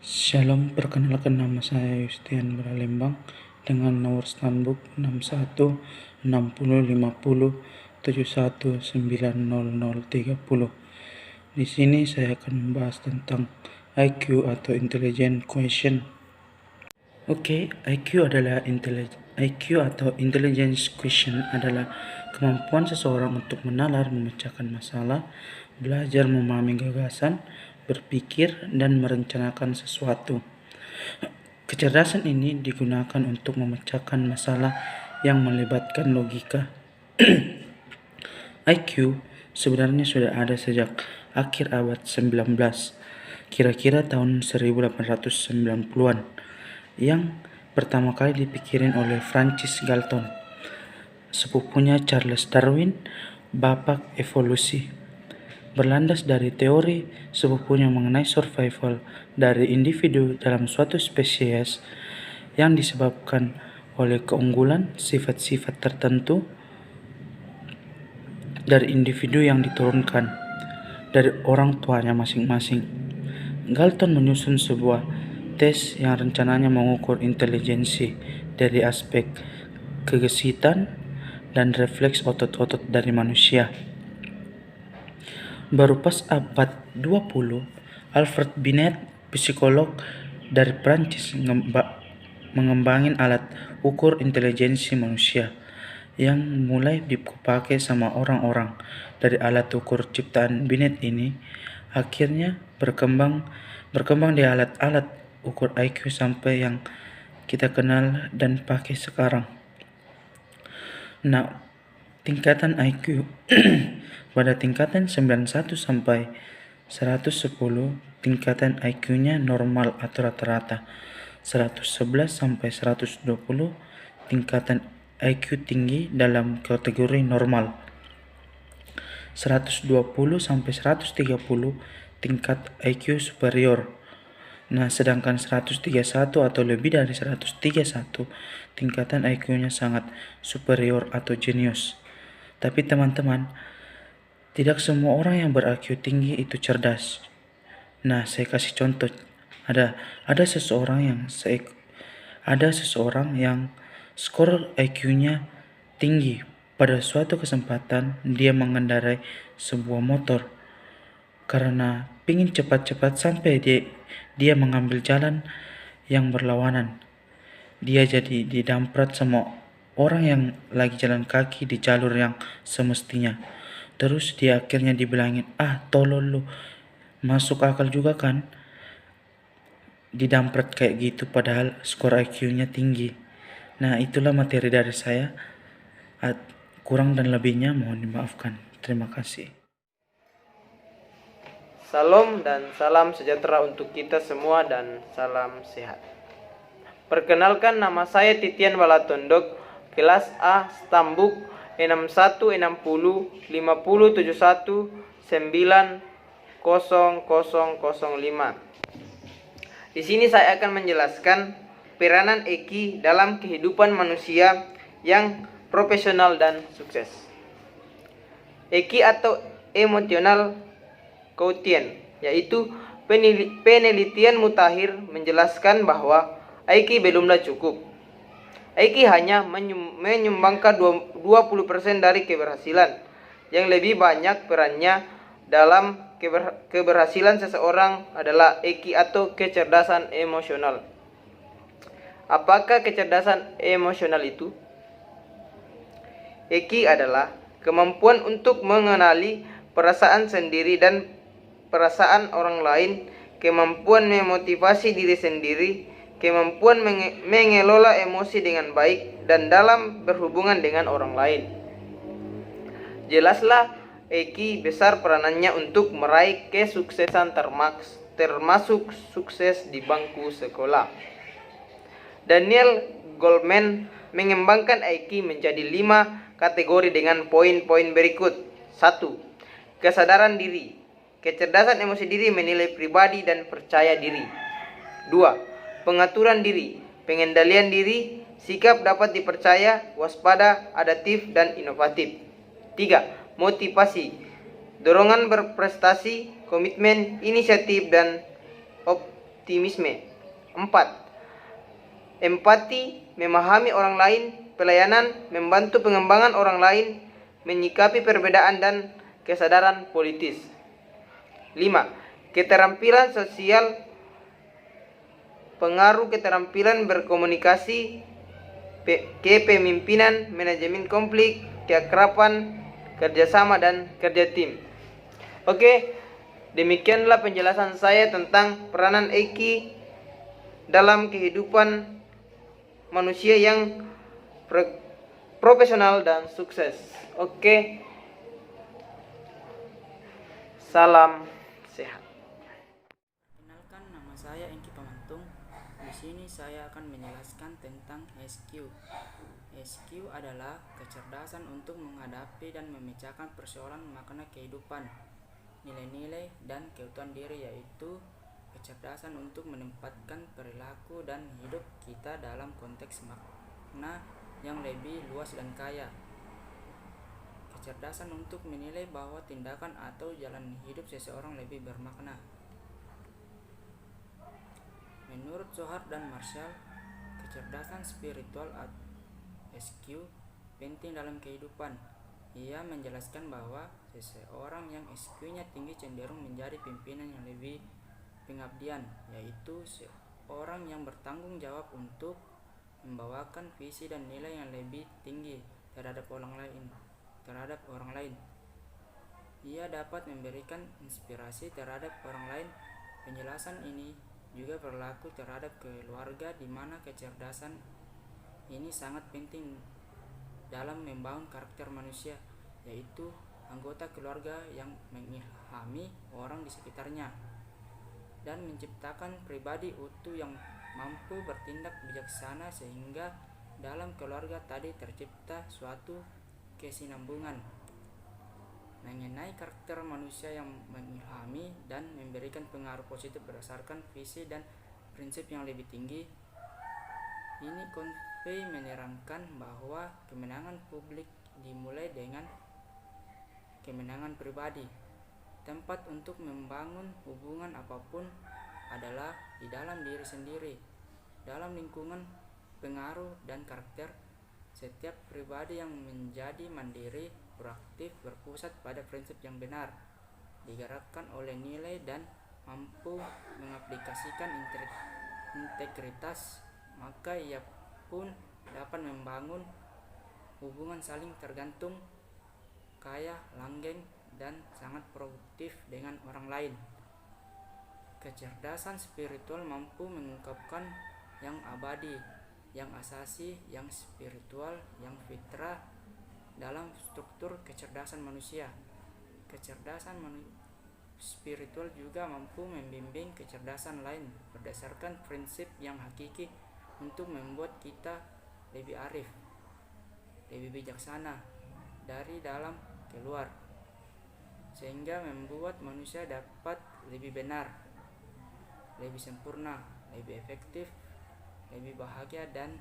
Shalom, perkenalkan nama saya Yustian Beralembang dengan nomor Stanbook 61605071900030. Di sini saya akan membahas tentang IQ atau Intelligent Question. IQ atau Intelligence Question adalah kemampuan seseorang untuk menalar, memecahkan masalah, belajar memahami gagasan, berpikir, dan merencanakan sesuatu. Kecerdasan ini digunakan untuk memecahkan masalah yang melibatkan logika. IQ sebenarnya sudah ada sejak akhir abad 19, kira-kira tahun 1890-an, yang pertama kali dipikirin oleh Francis Galton, sepupunya Charles Darwin, bapak evolusi. Berlandas dari teori sepupunya mengenai survival dari individu dalam suatu spesies yang disebabkan oleh keunggulan sifat-sifat tertentu dari individu yang diturunkan dari orang tuanya masing-masing. Galton menyusun sebuah tes yang rencananya mengukur intelijensi dari aspek kegesitan dan refleks otot-otot dari manusia. Baru pas abad 20, Alfred Binet, psikolog dari Prancis, mengembangin alat ukur intelijensi manusia yang mulai dipakai sama orang-orang. Dari alat ukur ciptaan Binet ini akhirnya berkembang di alat-alat ukur IQ sampai yang kita kenal dan pakai sekarang. Nah, tingkatan IQ pada tingkatan 91 sampai 110, tingkatan IQ-nya normal atau rata-rata. 111 sampai 120, tingkatan IQ tinggi dalam kategori normal. 120 sampai 130, tingkat IQ superior. Nah, sedangkan 131 atau lebih dari 131, tingkatan IQ-nya sangat superior atau jenius. Tapi teman-teman, tidak semua orang yang ber-IQ tinggi itu cerdas. Nah, saya kasih contoh. Ada seseorang yang skor IQ-nya tinggi. Pada suatu kesempatan dia mengendarai sebuah motor. Karena ingin cepat-cepat sampai dia mengambil jalan yang berlawanan. Dia jadi didamprat sama orang yang lagi jalan kaki di jalur yang semestinya. Terus dia akhirnya dibilangin, tolol lu, masuk akal juga kan didamprat kayak gitu padahal skor IQ-nya tinggi. Nah, itulah materi dari saya. Kurang dan lebihnya mohon dimaafkan. Terima kasih. Salam dan salam sejahtera untuk kita semua dan salam sehat. Perkenalkan, nama saya Titian Balatondok, kelas A Stambuk 616051900005. Di sini saya akan menjelaskan peranan EQ dalam kehidupan manusia yang profesional dan sukses. EQ atau emotional quotient, yaitu penelitian mutakhir menjelaskan bahwa IQ belumlah cukup. IQ hanya menyumbangkan 20% dari keberhasilan. Yang lebih banyak perannya dalam keberhasilan seseorang adalah EQ atau kecerdasan emosional. Apakah kecerdasan emosional itu? EQ adalah kemampuan untuk mengenali perasaan sendiri dan perasaan orang lain, kemampuan memotivasi diri sendiri, kemampuan mengelola emosi dengan baik, dan dalam berhubungan dengan orang lain. Jelaslah EQ besar peranannya untuk meraih kesuksesan termasuk sukses di bangku sekolah. Daniel Goleman mengembangkan IQ menjadi 5 kategori dengan poin-poin berikut. 1. Kesadaran diri. Kecerdasan emosi diri menilai pribadi dan percaya diri. 2. Pengaturan diri. Pengendalian diri, sikap dapat dipercaya, waspada, adaptif, dan inovatif. 3. Motivasi. Dorongan berprestasi, komitmen, inisiatif, dan optimisme. 4. Empati, memahami orang lain, pelayanan, membantu pengembangan orang lain, menyikapi perbedaan dan kesadaran politis. 5. Keterampilan sosial, pengaruh keterampilan berkomunikasi, kepemimpinan, manajemen konflik, keakraban, kerjasama, dan kerja tim. Oke, demikianlah penjelasan saya tentang peranan Eki dalam kehidupan manusia yang profesional dan sukses. Oke, salam sehat. Kenalkan, nama saya Engki Pamantung. Di sini saya akan menjelaskan tentang SQ. SQ adalah kecerdasan untuk menghadapi dan memecahkan persoalan makna kehidupan, nilai-nilai, dan keutuhan diri, yaitu kecerdasan untuk menempatkan perilaku dan hidup kita dalam konteks makna yang lebih luas dan kaya. Kecerdasan untuk menilai bahwa tindakan atau jalan hidup seseorang lebih bermakna. Menurut Zohar dan Marshall, kecerdasan spiritual SQ penting dalam kehidupan. Ia menjelaskan bahwa seseorang yang SQ-nya tinggi cenderung menjadi pimpinan yang lebih pengabdian, yaitu seorang yang bertanggung jawab untuk membawakan visi dan nilai yang lebih tinggi terhadap orang lain. Ia dapat memberikan inspirasi terhadap orang lain. Penjelasan ini juga berlaku terhadap keluarga, di mana kecerdasan ini sangat penting dalam membangun karakter manusia, yaitu anggota keluarga yang mengilhami orang di sekitarnya dan menciptakan pribadi utuh yang mampu bertindak bijaksana, sehingga dalam keluarga tadi tercipta suatu kesinambungan. Mengenai karakter manusia yang mengilhami dan memberikan pengaruh positif berdasarkan visi dan prinsip yang lebih tinggi, ini Convey menerangkan bahwa kemenangan publik dimulai dengan kemenangan pribadi. Tempat untuk membangun hubungan apapun adalah di dalam diri sendiri. Dalam lingkungan pengaruh dan karakter, setiap pribadi yang menjadi mandiri, proaktif, berpusat pada prinsip yang benar, digerakkan oleh nilai dan mampu mengaplikasikan integritas, maka ia pun dapat membangun hubungan saling tergantung, kaya, langgeng, dan sangat produktif dengan orang lain. Kecerdasan spiritual mampu mengungkapkan yang abadi, yang asasi, yang spiritual, yang fitrah dalam struktur kecerdasan manusia. Kecerdasan spiritual juga mampu membimbing kecerdasan lain berdasarkan prinsip yang hakiki untuk membuat kita lebih arif, lebih bijaksana dari dalam keluar, sehingga membuat manusia dapat lebih benar, lebih sempurna, lebih efektif, lebih bahagia, dan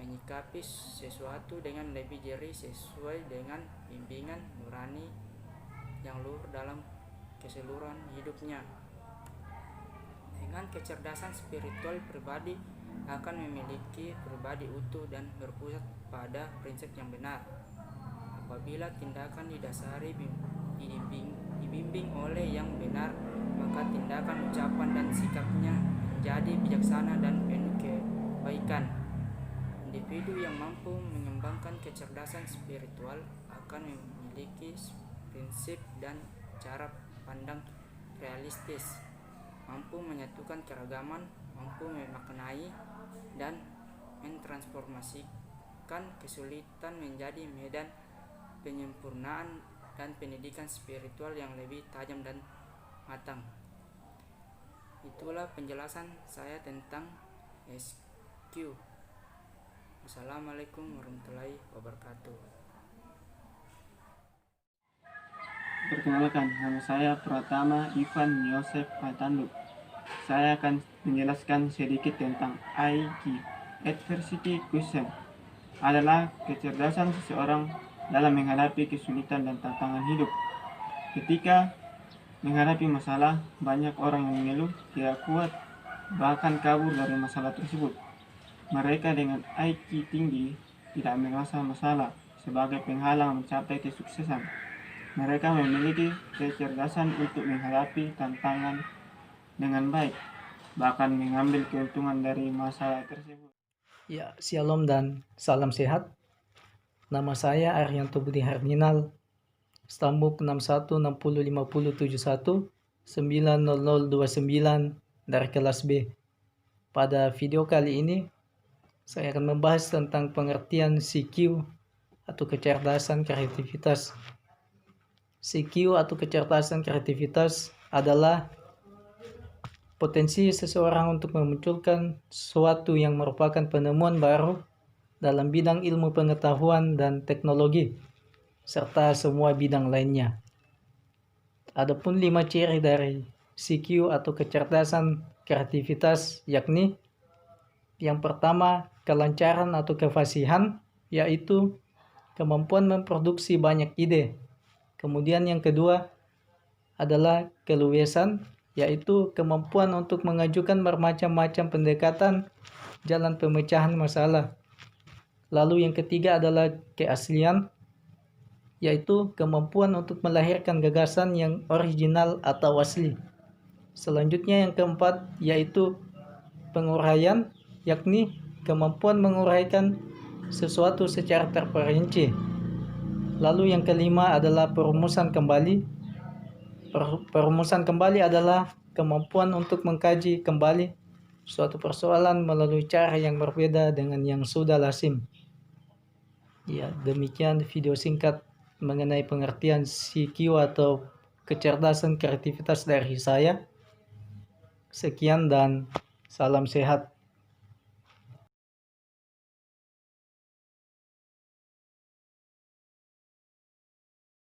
menyikapi sesuatu dengan lebih jernih sesuai dengan bimbingan nurani yang luhur dalam keseluruhan hidupnya. Dengan kecerdasan spiritual, pribadi akan memiliki pribadi utuh dan berpusat pada prinsip yang benar. Apabila tindakan didasari dibimbing oleh yang benar, maka tindakan, ucapan, dan sikapnya menjadi bijaksana dan penuh kebaikan. Individu yang mampu mengembangkan kecerdasan spiritual akan memiliki prinsip dan cara pandang realistis, mampu menyatukan keragaman, mampu memaknai dan mentransformasikan kesulitan menjadi medan penyempurnaan dan pendidikan spiritual yang lebih tajam dan matang. Itulah penjelasan saya tentang SQ. Wassalamualaikum warahmatullahi wabarakatuh. Perkenalkan, nama saya Pratama Ivan Yosef Patandu. Saya akan menjelaskan sedikit tentang IQ. Adversity Quotient adalah kecerdasan seseorang dalam menghadapi kesulitan dan tantangan hidup. Ketika menghadapi masalah, banyak orang yang mengeluh tidak kuat bahkan kabur dari masalah tersebut. Mereka dengan IQ tinggi tidak merasa masalah sebagai penghalang mencapai kesuksesan. Mereka memiliki kecerdasan untuk menghadapi tantangan dengan baik, bahkan mengambil keuntungan dari masalah tersebut. Ya, shalom dan salam sehat. Nama saya Arianto Budi Hardinal, Stambuk 61605071 90029 dari kelas B. Pada video kali ini, saya akan membahas tentang pengertian CQ atau kecerdasan kreativitas. CQ atau kecerdasan kreativitas adalah potensi seseorang untuk memunculkan sesuatu yang merupakan penemuan baru dalam bidang ilmu pengetahuan dan teknologi, serta semua bidang lainnya. Adapun 5 ciri dari CQ atau kecerdasan kreativitas, yakni yang pertama, kelancaran atau kefasihan, yaitu kemampuan memproduksi banyak ide. Kemudian yang kedua adalah keluasan, yaitu kemampuan untuk mengajukan bermacam-macam pendekatan jalan pemecahan masalah. Lalu yang ketiga adalah keaslian, yaitu kemampuan untuk melahirkan gagasan yang original atau asli. Selanjutnya yang keempat yaitu penguraian, yakni kemampuan menguraikan sesuatu secara terperinci. Lalu yang kelima adalah perumusan kembali. Perumusan kembali adalah kemampuan untuk mengkaji kembali suatu persoalan melalui cara yang berbeda dengan yang sudah lazim. Ya, demikian video singkat mengenai pengertian CQ atau kecerdasan kreativitas dari saya. Sekian dan salam sehat.